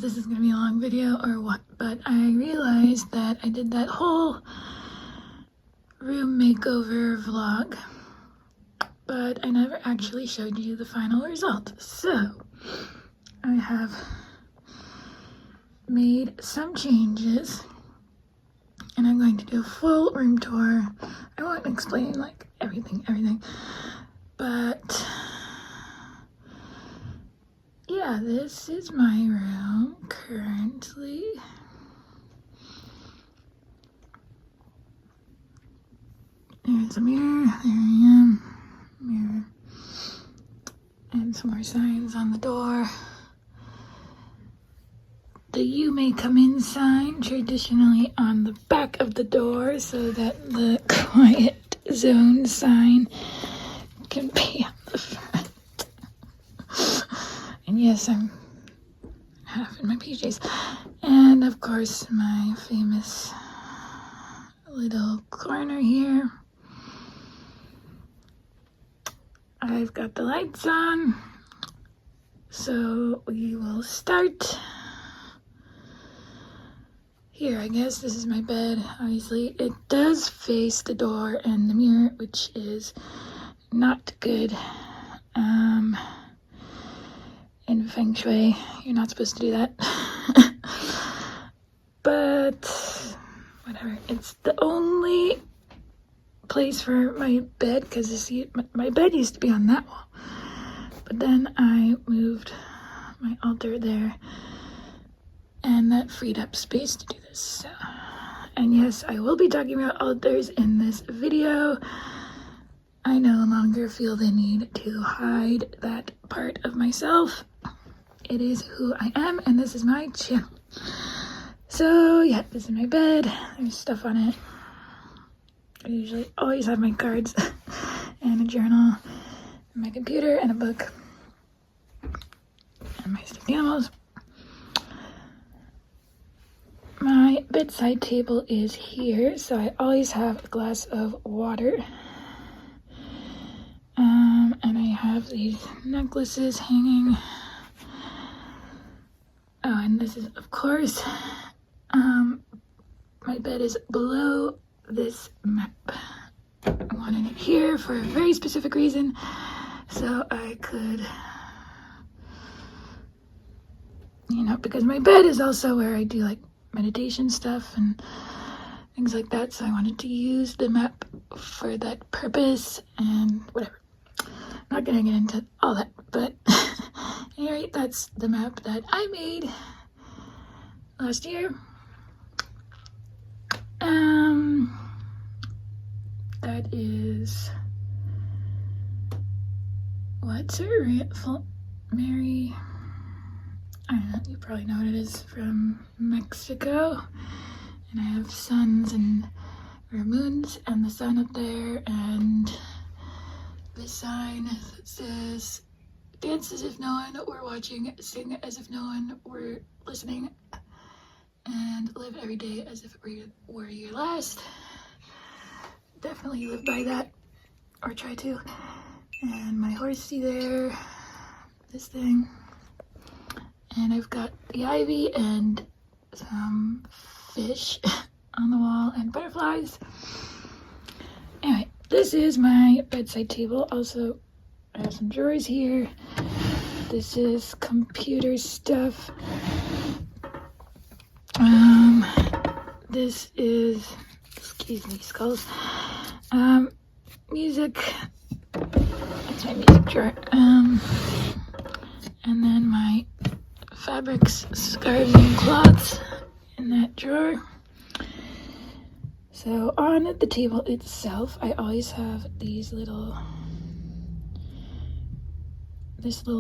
this is gonna be a long video or what, but I realized that I did that whole room makeover vlog, but I never actually showed you the final result. So I have made some changes and I'm going to do a full room tour. I won't explain like everything, but yeah, this is my room currently. There's a mirror, there I am, mirror, and some more signs on the door. The "You May Come In" sign, traditionally on the back of the door, so that the quiet zone sign can be on the front. And yes, I'm half in my PJs. And of course, my famous little corner here. I've got the lights on, so we will start. Here, I guess this is my bed. Obviously, it does face the door and the mirror, which is not good. In Feng Shui, you're not supposed to do that. But whatever. It's the only place for my bed, because you see, my bed used to be on that wall. But then I moved my altar there, and that freed up space to do this. So, and yes, I will be talking about altars in this video. I no longer feel the need to hide that part of myself. It is who I am, and this is my channel. So yeah, this is my bed. There's stuff on it. I usually always have my cards and a journal, and my computer, and a book, and my stuffed animals. My bedside table is here, so I always have a glass of water. And I have these necklaces hanging. Oh, and this is, of course, my bed is below this map. I wanted it here for a very specific reason, so I could, because my bed is also where I do like meditation stuff and things like that, so I wanted to use the map for that purpose and whatever. I'm not gonna get into all that, but anyway, that's the map that I made last year. That is what's her Mary, I don't know, you probably know what it is, from Mexico. And I have suns and moons and the sun up there, and this sign that says, "Dance as if no one were watching, sing as if no one were listening, and live every day as if it were your last." Definitely live by that, or try to. And my horsey there, this thing, and I've got the ivy and some fish on the wall and butterflies. Anyway, this is my bedside table. Also, I have some drawers here. This is computer stuff. This is, excuse me, skulls. Music. That's my music drawer. And then my fabrics, scarves, and cloths in that drawer. So on the table itself, I always have this little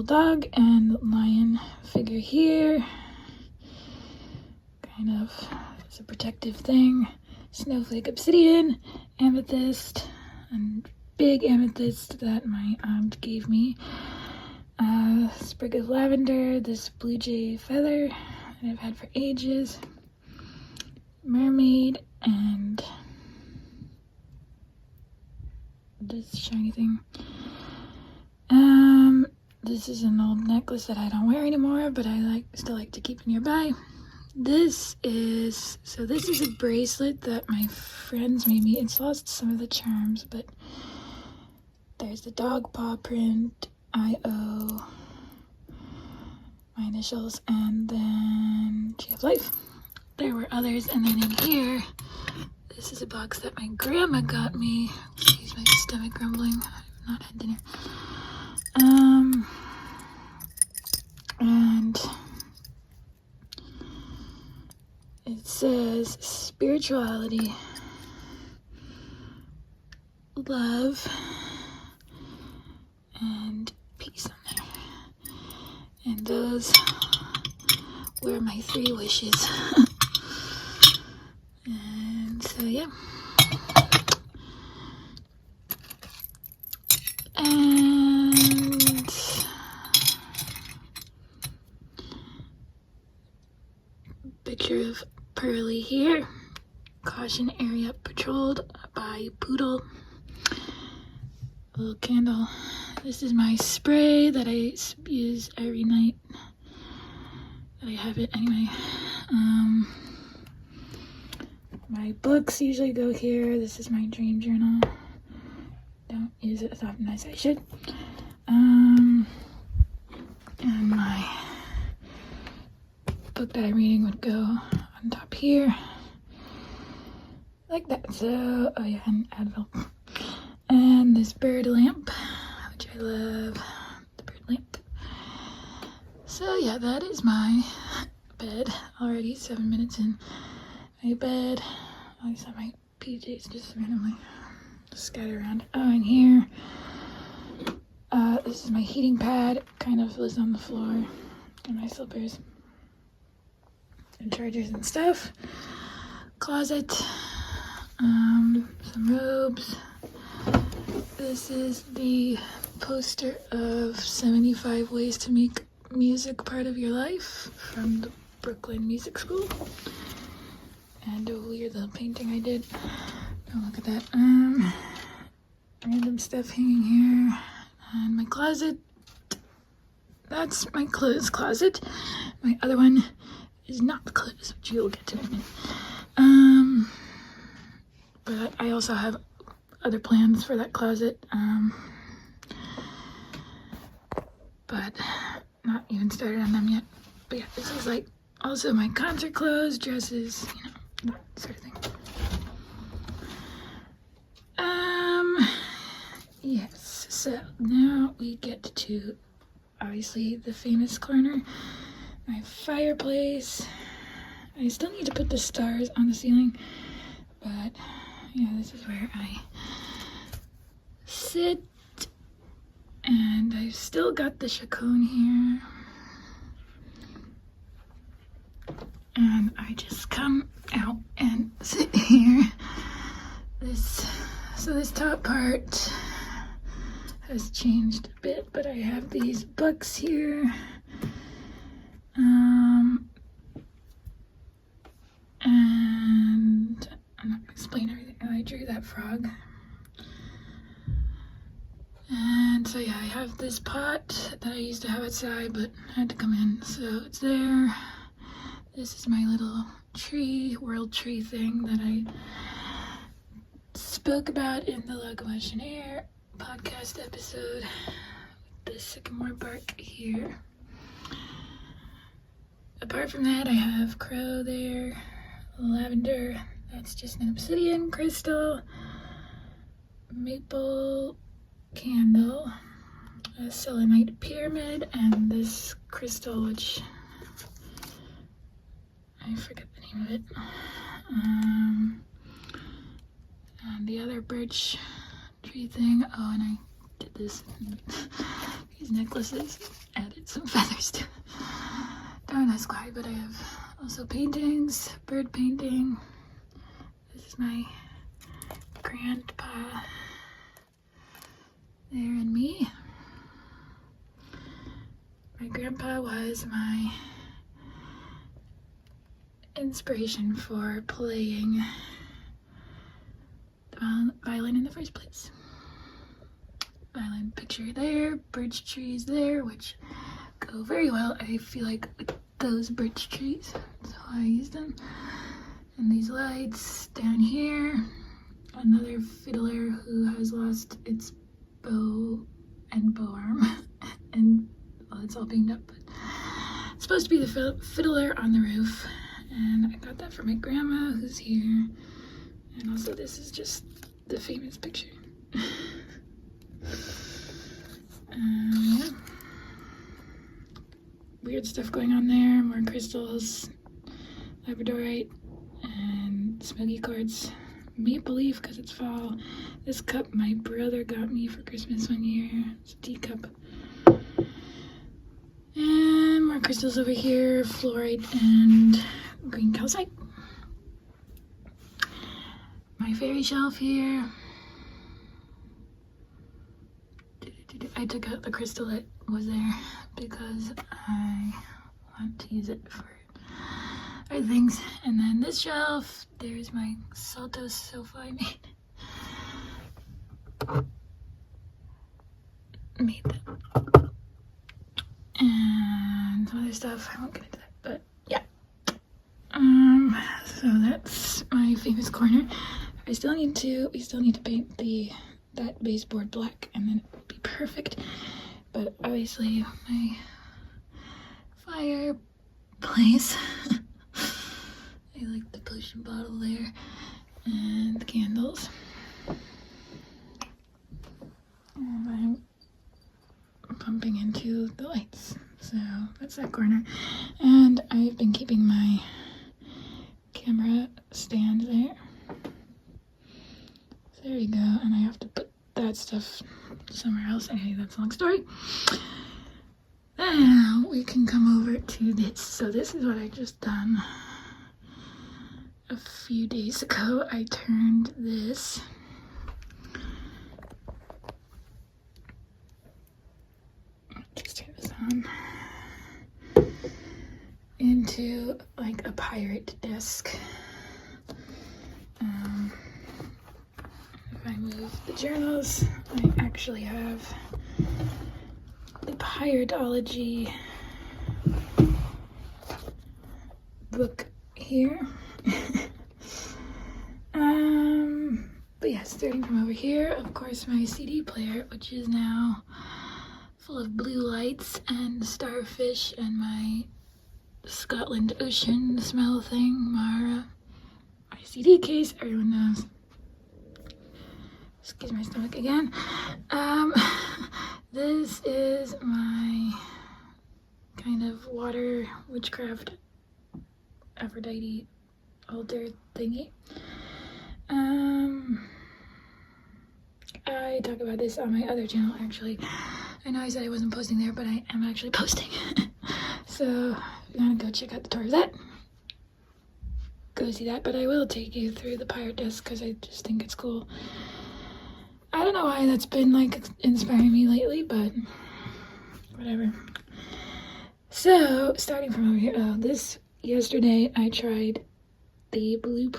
dog and lion figure here. Kind of, it's a protective thing. Snowflake obsidian, amethyst, and big amethyst that my aunt gave me. A sprig of lavender, this blue jay feather that I've had for ages. Mermaid, and this shiny thing. This is an old necklace that I don't wear anymore, but I still like to keep nearby. This is a bracelet that my friends made me. It's lost some of the charms, but there's the dog paw print, I-O, my initials, and then G of Life. There were others, and then in here, this is a box that my grandma got me. Excuse my stomach grumbling. I've not had dinner. And it says spirituality, love, and peace on there. And those were my 3 wishes. And so, yeah. And picture of Pearly here. Caution area patrolled by Poodle. A little candle. This is my spray that I use every night. I have it anyway. My books usually go here. This is my dream journal. Don't use it as often as I should. And my book that I'm reading would go on top here. Like that. So, oh yeah, and Advil. And this bird lamp, which I love. The bird lamp. So yeah, that is my bed already. 7 minutes in my bed. I saw my PJs just randomly scattered around. Oh, and here, this is my heating pad. Kind of was on the floor. And my slippers. And chargers and stuff. Closet. Some robes. This is the poster of 75 Ways to Make Music Part of Your Life from the Brooklyn Music School. And a weird little painting I did. Oh, look at that. Random stuff hanging here. And my closet. That's my clothes closet. My other one is not the clothes, which you'll get to in a minute. But I also have other plans for that closet. But not even started on them yet. But yeah, this is like also my concert clothes, dresses, you know, that sort of thing. Yes, so now we get to obviously the famous corner, my fireplace. I still need to put the stars on the ceiling, but yeah, this is where I sit. And I've still got the chaconne here. And I just come out and sit here. This top part has changed a bit, but I have these books here. And I'm not gonna explain everything. I drew that frog. And so yeah, I have this pot that I used to have outside, but I had to come in, so it's there. This is my little tree, world tree thing that I spoke about in the Lago Imaginaire podcast episode. The sycamore bark here. Apart from that, I have crow there, lavender, that's just an obsidian crystal, maple candle, a selenite pyramid, and this crystal, which I forget the name of it. And the other birch tree thing. Oh, and I did this. These necklaces, added some feathers to it. Don't ask why, but I have also paintings, bird painting. This is my grandpa. There and me. My grandpa was my inspiration for playing the violin in the first place. island picture there, birch trees there, which go very well, I feel like, with those birch trees, so I use them. And these lights down here, another fiddler who has lost its bow and bow arm, and well, it's all banged up, but it's supposed to be the fiddler on the roof, and I got that for my grandma who's here. And also this is just the famous picture. Yeah. Weird stuff going on there, more crystals, labradorite, and smoky quartz, maple leaf because it's fall. This cup my brother got me for Christmas one year. It's a teacup. And more crystals over here, fluorite and green calcite. My fairy shelf here. I took out the crystal that was there because I want to use it for other things. And then this shelf, there's my Salto sofa I made that. And some other stuff, I won't get into that, but yeah. So that's my famous corner. We still need to paint that baseboard black, and then it will be perfect. But obviously my fireplace, I like the potion bottle there, and the candles. And I'm pumping into the lights. So that's that corner. And I've been keeping my camera stand there. So there you go. And I have to put that stuff somewhere else. Anyway, that's a long story. Now we can come over to this. So this is what I just done. A few days ago, I turned this on into like a pirate desk. If I move the journals, I actually have the Piratology book here. But yeah, starting from over here, of course, my CD player, which is now full of blue lights and starfish, and my Scotland Ocean smell thing, Mara. My CD case, everyone knows. Excuse my stomach again. This is my kind of water witchcraft Aphrodite altar thingy. I talk about this on my other channel, actually. I know I said I wasn't posting there, but I am actually posting. So if you want to go check out the tour of that, go see that. But I will take you through the pirate desk because I just think it's cool. I don't know why that's been like inspiring me lately, but whatever. So starting from over here, yesterday I tried the blue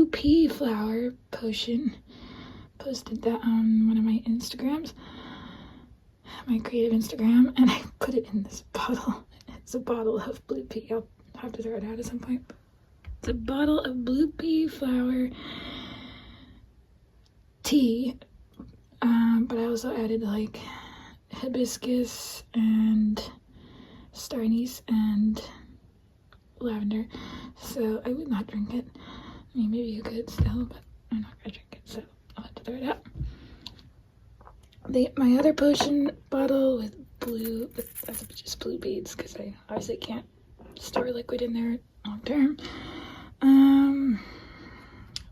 pea flower potion. Posted that on one of my Instagrams, my creative Instagram, and I put it in this bottle. It's a bottle of blue pea. I'll have to throw it out at some point. It's a bottle of blue pea flower tea, but I also added like hibiscus and star anise and lavender. So I would not drink it. I mean, maybe you could still, but I'm not gonna drink it, so I'll have to throw it out. My other potion bottle with that's just blue beads, because I obviously can't store liquid in there long term.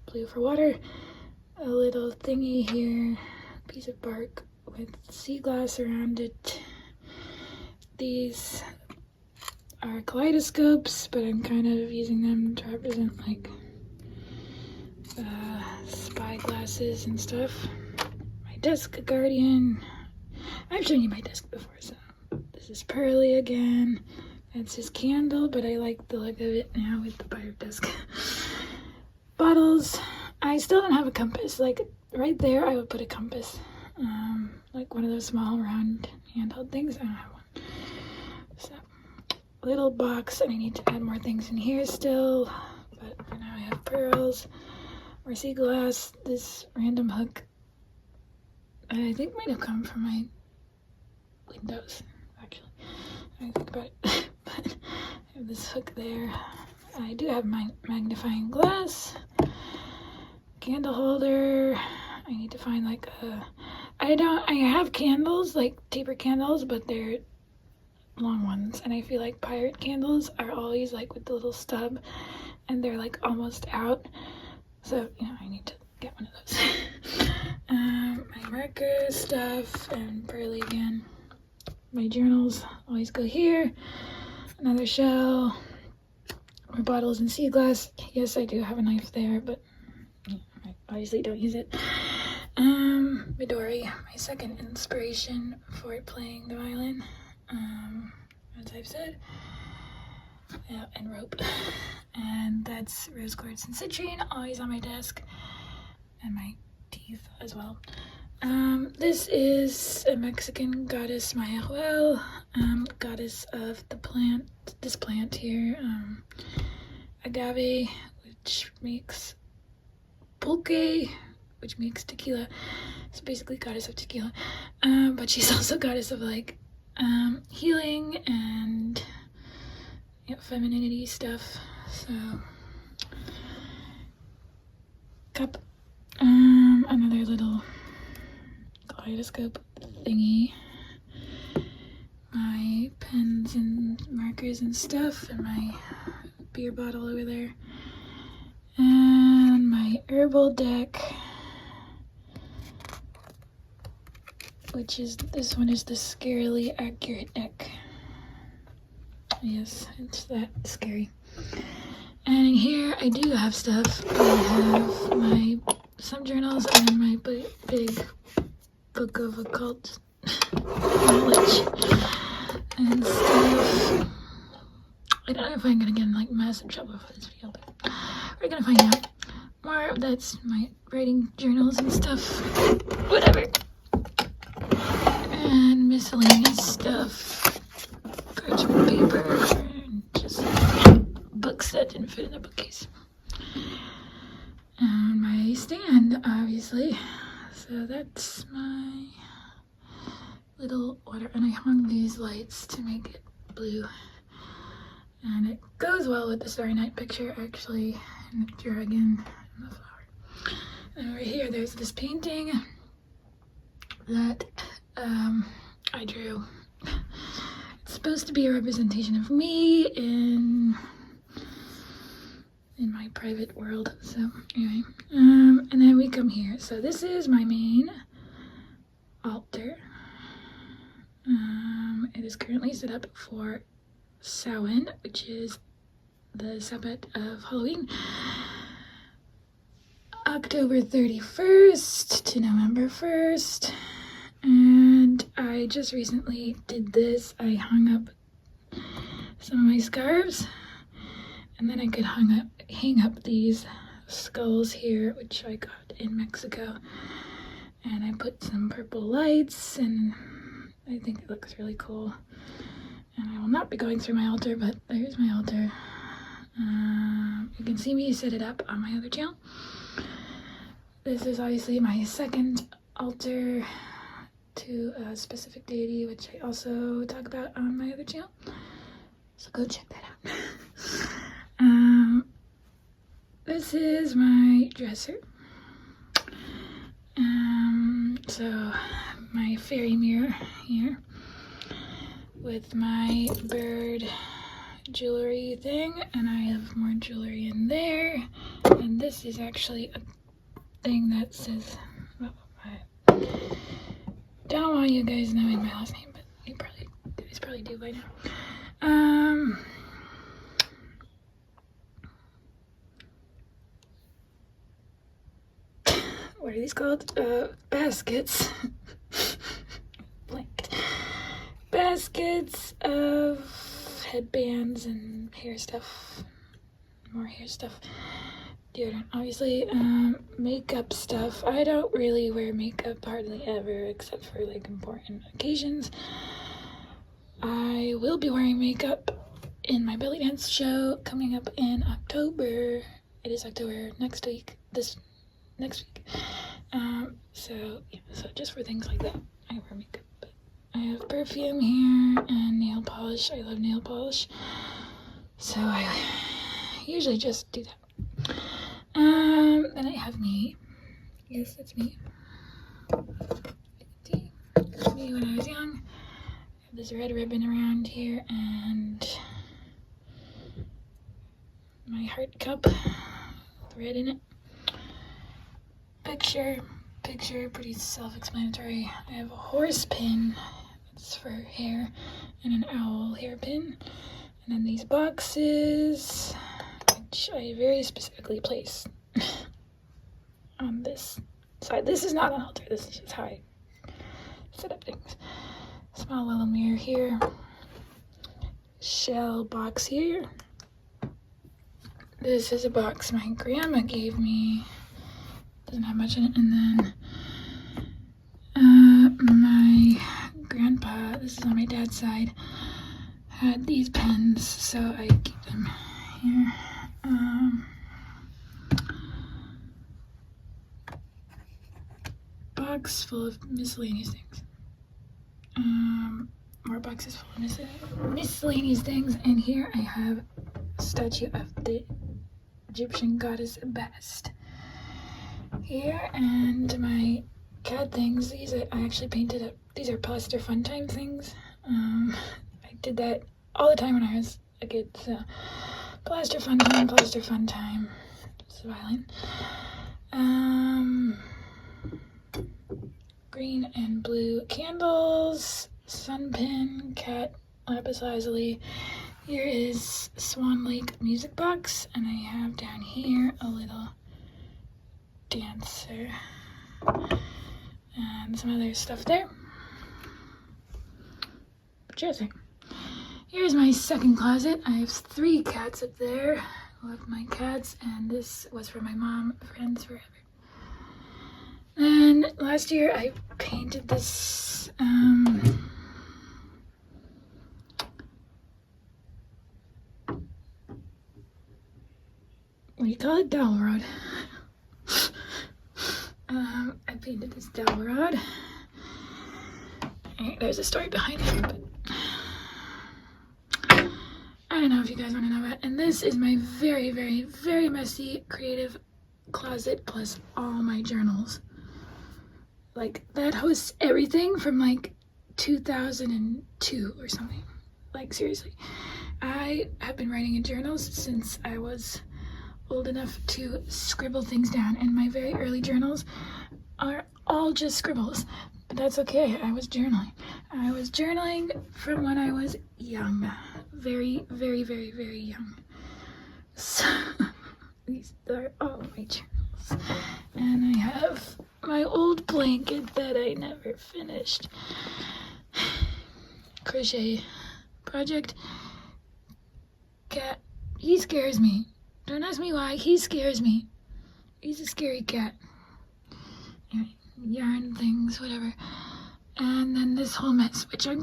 Blue for water. A little thingy here, piece of bark with sea glass around it. These are kaleidoscopes, but I'm kind of using them to represent like spy glasses and stuff. My desk guardian. I've shown you my desk before, so this is Pearly again. That's his candle, but I like the look of it now with the pirate desk. Bottles. I still don't have a compass. Like right there, I would put a compass. like one of those small round handheld things. I don't have one. So, little box, and I need to add more things in here still, but for now I have pearls, more sea glass, this random hook I think might have come from my windows, actually. I think about it. But I have this hook there. I do have my magnifying glass, candle holder. I need to find like a, I have candles, like taper candles, but they're long ones, and I feel like pirate candles are always like with the little stub, and they're like almost out, so you know I need to get one of those. My marker stuff and pearly again. My journals always go here. Another shell. More bottles and sea glass. Yes, I do have a knife there, but I obviously don't use it. Midori, my second inspiration for playing the violin. As I've said. Yeah, and rope. And that's rose quartz and citrine, always on my desk. And my teeth as well. This is a Mexican goddess Mayahuel, goddess of the plant, this plant here, agave, which makes pulque, which makes tequila. So basically goddess of tequila. But she's also goddess of like healing and femininity stuff. So cup, another little kaleidoscope thingy, my pens and markers and stuff, and my beer bottle over there, and my herbal deck, which is, this one is the Scarily Accurate deck. Yes, it's that scary. And in here I do have stuff. I have some journals and my big book of occult knowledge and stuff. I don't know if I'm gonna get in like massive trouble for this video, but we're gonna find out. More of that's my writing journals and stuff. Whatever. And miscellaneous stuff. Parchment paper and just books that didn't fit in the bookcase. And my stand, obviously. So that's my little water, and I hung these lights to make it blue. And it goes well with the Starry Night picture, actually, and the dragon and the flower. And over here, there's this painting that I drew. It's supposed to be a representation of me in my private world. So anyway, and then we come here. So this is my main altar. It is currently set up for Samhain, which is the Sabbath of Halloween, October 31st to November 1st. And I just recently did this. I hung up some of my scarves, and then I could hang up these skulls here, which I got in Mexico. And I put some purple lights, and I think it looks really cool. And I will not be going through my altar, but there's my altar. You can see me set it up on my other channel. This is obviously my second altar to a specific deity, which I also talk about on my other channel. So go check that out. This is my dresser. So my fairy mirror here with my bird jewelry thing, and I have more jewelry in there. And this is actually a thing that says, well, I don't want you guys knowing my last name, but you guys probably do by now. What are these called? Baskets. Blanked. Baskets of headbands and hair stuff. more hair stuff. Deodorant, obviously. Makeup stuff. I don't really wear makeup hardly ever, except for like important occasions. I will be wearing makeup in my belly dance show coming up in October. It is October next week. Next week. So yeah, so just for things like that, I wear makeup. But I have perfume here and nail polish. I love nail polish, so I usually just do that. Then I have me. Yes, that's me. That's me when I was young. I have this red ribbon around here and my heart cup with red in it. Picture, pretty self-explanatory. I have a horse pin, that's for hair, and an owl hairpin. And then these boxes, which I very specifically place on this side. This is not an altar, this is just how I set up things. Small little mirror here. Shell box here. This is a box my grandma gave me. Doesn't have much in it. And then my grandpa, this is on my dad's side, had these pens, so I keep them here. Box full of miscellaneous things. More boxes full of miscellaneous things, and here I have a statue of the Egyptian goddess Bast. Here, and my cat things. These I actually painted up. These are plaster fun time things. I did that all the time when I was a kid. So plaster fun time. It's violent. Green and blue candles. Sun pin. Cat. Lapis lazuli. Here is Swan Lake music box, and I have down here a little dancer and some other stuff there. Interesting. Here's my second closet. I have 3 cats up there. I love my cats, and this was for my mom, friends forever. And last year I painted this what do you call it? Dowel rod. I painted this dowel rod. There's a story behind it, but I don't know if you guys want to know that. And this is my very, very, very messy creative closet plus all my journals. Like, that hosts everything from like 2002 or something. Like, seriously. I have been writing in journals since I was old enough to scribble things down, and my very early journals are all just scribbles, but that's okay. I was journaling from when I was young, very, very, very, very young. So these are all my journals, and I have my old blanket that I never finished. Crochet project. Cat, he scares me. Don't ask me why, he scares me. He's a scary cat. Anyway, yarn things, whatever. And then this whole mess, which I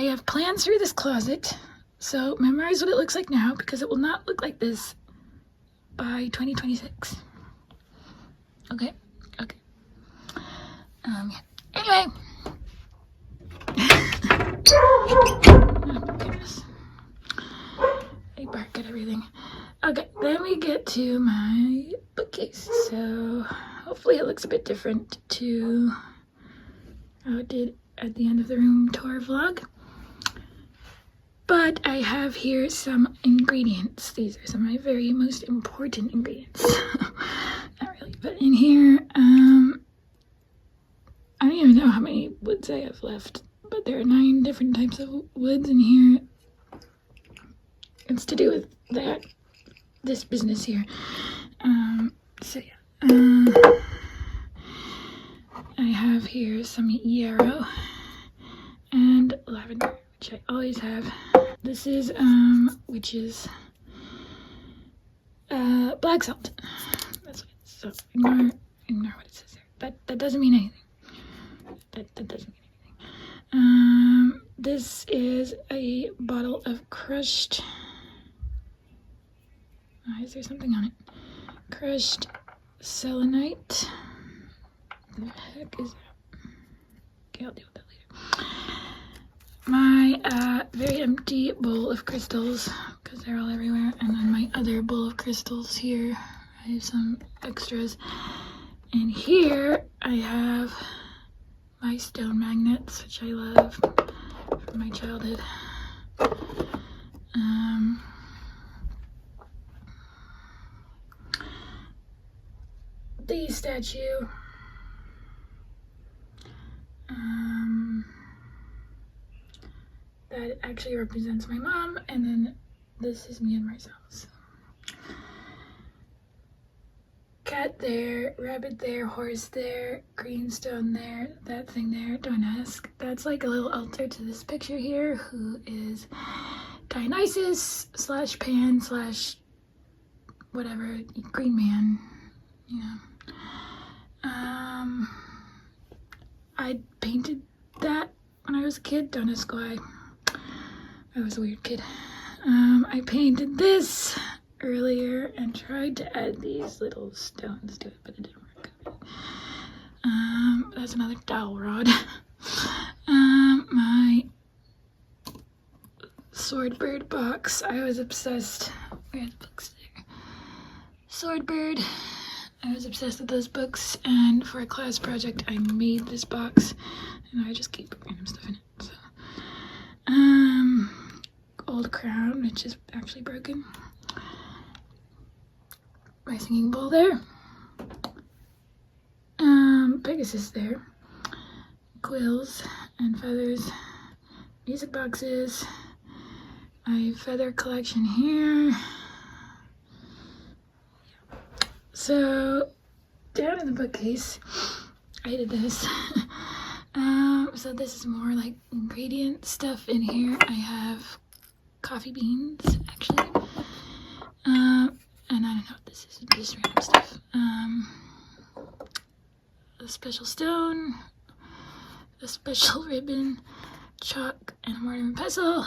have plans for this closet. So memorize what it looks like now, because it will not look like this by 2026. Okay? Okay. Yeah. Anyway. Oh, goodness. They bark at everything. Okay, then we get to my bookcase. So hopefully it looks a bit different to how it did at the end of the room tour vlog. But I have here some ingredients. These are some of my very most important ingredients. Not really, but in here, I don't even know how many woods I have left, but there are 9 different types of woods in here. It's to do with this business here. So yeah. I have here some yarrow and lavender, which I always have. This is witch's black salt. That's what it is. So ignore what it says there. That doesn't mean anything. That doesn't mean anything. This is a bottle of crushed. Is there something on it? Crushed selenite. The heck is that? Okay, I'll deal with that later. My very empty bowl of crystals, because they're all everywhere, and then my other bowl of crystals here. I have some extras. And here I have my stone magnets, which I love from my childhood. The statue. That actually represents my mom, and then this is me and myself. So. Cat there, rabbit there, horse there, green stone there, that thing there, don't ask. That's like a little altar to this picture here, who is Dionysus / Pan / whatever, green man, you know. I painted that when I was a kid, don't ask why. I was a weird kid. I painted this earlier and tried to add these little stones to it, but it didn't work. That's another dowel rod. My Swordbird box. I was obsessed. Where are the books there? Swordbird. I was obsessed with those books, and for a class project, I made this box, and I just keep random stuff in it. So, old crown, which is actually broken. My singing bowl there. Pegasus there. Quills and feathers. Music boxes. My feather collection here. So, down in the bookcase, I did this. So this is more like ingredient stuff. In here I have coffee beans, actually. And I don't know what this is, just random stuff. A special stone, a special ribbon, chalk, and a mortar and pestle.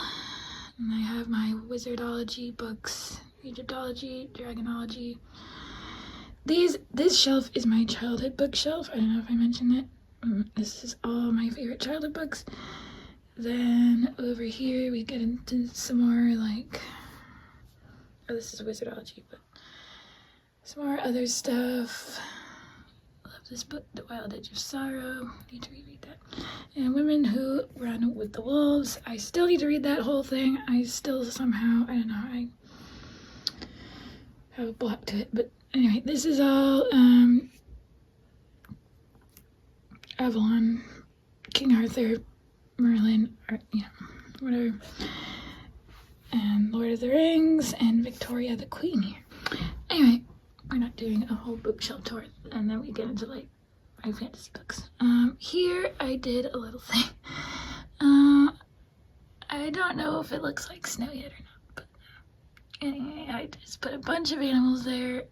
And I have my wizardology books, Egyptology, Dragonology. This shelf is my childhood bookshelf. I don't know if I mentioned it. This is all my favorite childhood books. Then over here we get into some more like, oh, this is wizardology, but some more other stuff. I love this book, The Wild Edge of Sorrow. Need to reread that. And Women Who Run with the Wolves. I still need to read that whole thing. I still somehow, I don't know, I have a block to it, but anyway, this is all Avalon, King Arthur, Merlin, or, you know, whatever. And Lord of the Rings, and Victoria the Queen here. Anyway, we're not doing a whole bookshelf tour, and then we get into like my fantasy books. Here I did a little thing. I don't know if it looks like snow yet or not, but anyway, I just put a bunch of animals there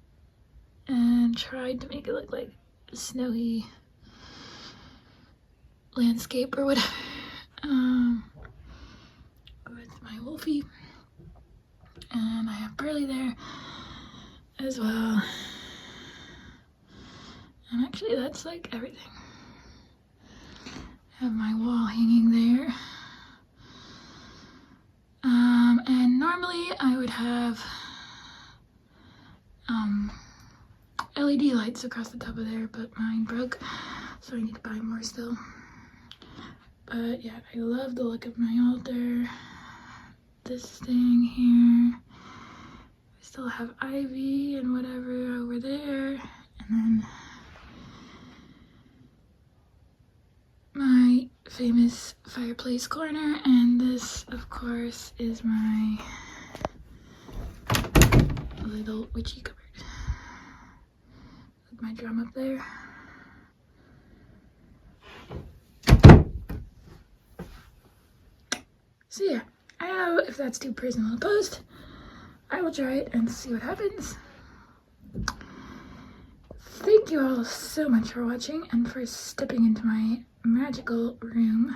and tried to make it look like a snowy landscape or whatever. With my Wolfie, and I have Burley there as well. And actually that's like everything. I have my wall hanging there. And normally I would have LED lights across the top of there, but mine broke, so I need to buy more still. But yeah, I love the look of my altar. This thing here. I still have ivy and whatever over there. And then my famous fireplace corner. And this, of course, is my little witchy cupboard. With my drum up there. So yeah, I don't know if that's too personal to post. I will try it and see what happens. thank you all so much for watching and for stepping into my magical room.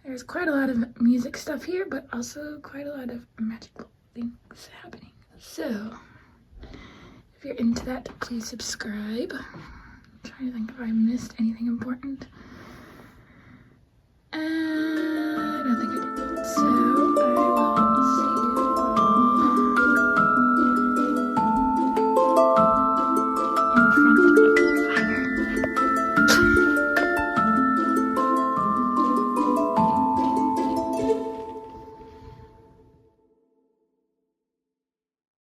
There's quite a lot of music stuff here, but also quite a lot of magical things happening. So, if you're into that, please subscribe. I'm trying to think if I missed anything important. I don't think I did. So,